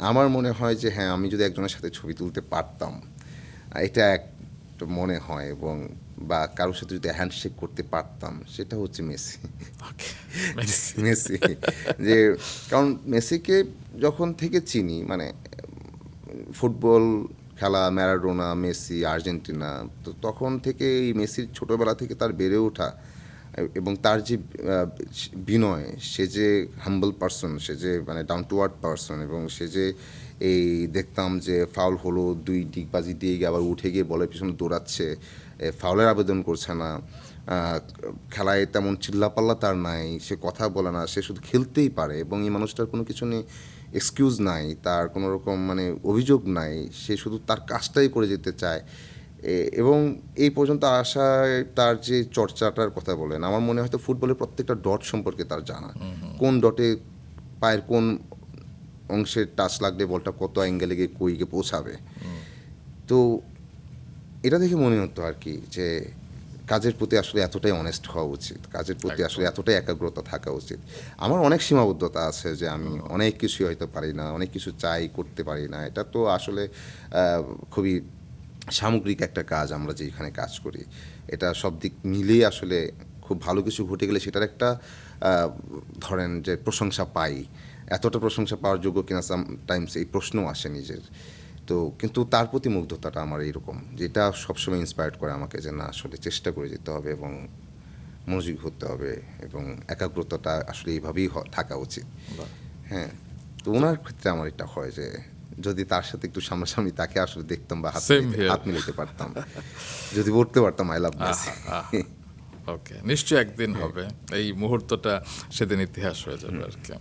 আমার মনে হয় যে হ্যাঁ, আমি যদি একজনের সাথে ছবি তুলতে পারতাম, এটা একটা মনে হয়, এবং বা কারোর সাথে যদি হ্যান্ডশেক করতে পারতাম, সেটা হচ্ছে মেসি। ওকে, মেসি। মেসি, যে কারণ মেসিকে যখন থেকে চিনি, মানে ফুটবল খেলা, ম্যারাডোনা, মেসি, আর্জেন্টিনা, তো তখন থেকে এই মেসির ছোটোবেলা থেকে তার বেড়ে ওঠা এবং তার যে বিনয়, সে যে হাম্বল পারসন, সে যে মানে ডাউন টু আর্থ পারসন, এবং সে যে এই দেখতাম যে ফাউল হলো, দুই ডিগবাজি দিয়ে গিয়ে আবার উঠে গিয়ে বলের পিছনে দৌড়াচ্ছে, ফাউলের আবেদন করছে না, খেলায় তেমন চিল্লাপাল্লা তার নাই, সে কথা বলে না, সে শুধু খেলতেই পারে, এবং এই মানুষটার কোনো কিছু নেই, এক্সকিউজ নাই, তার কোনো রকম মানে অভিযোগ নাই, সে শুধু তার কাজটাই করে যেতে চায়। এবং এই পর্যন্ত আসায় তার যে চর্চাটার কথা বলেন, আমার মনে হয় তো ফুটবলের প্রত্যেকটা ডট সম্পর্কে তার জানা, কোন ডটে পায়ের কোন অংশে টাচ লাগলে বলটা কত অ্যাঙ্গেলে গিয়ে কই গিয়ে পৌঁছাবে। তো এটা দেখে মনে হতো আর কি যে কাজের প্রতি আসলে এতটাই অনেস্ট হওয়া উচিত, কাজের প্রতি আসলে এতটাই একাগ্রতা থাকা উচিত। আমার অনেক সীমাবদ্ধতা আছে যে আমি অনেক কিছুই হয়তো পারি না, অনেক কিছু চাই করতে পারি না, এটা তো আসলে খুবই সামগ্রিক একটা কাজ, আমরা যেখানে কাজ করি এটা সব দিক মিলিয়ে আসলে খুব ভালো কিছু ঘটে গেলে সেটার একটা ধরেন যে প্রশংসা পাই, এতটা প্রশংসা পাওয়ার যোগ্য কিনা সামটাইমস এই প্রশ্নও আসে নিজের। তো কিন্তু তার প্রতি মুগ্ধতাটা আমার এইরকম, যেটা সবসময় ইন্সপায়ার্ড করে আমাকে যে না, আসলে চেষ্টা করে যেতে হবে এবং মনোযোগী হতে হবে, এবং একাগ্রতাটা আসলে এইভাবেই থাকা উচিত। হ্যাঁ, তো ওনার ক্ষেত্রে আমার এটা হয় যে যদি তার সাথে একটু সামনাসামনি তাকে আসলে দেখতাম বা হাত মিলাতে পারতাম, যদি বলতে পারতাম আই লাভ মেসি। ওকে, নিশ্চয়ই একদিন হবে এই মুহূর্তটা, সেদিন ইতিহাস হয়ে যাবে আর কি।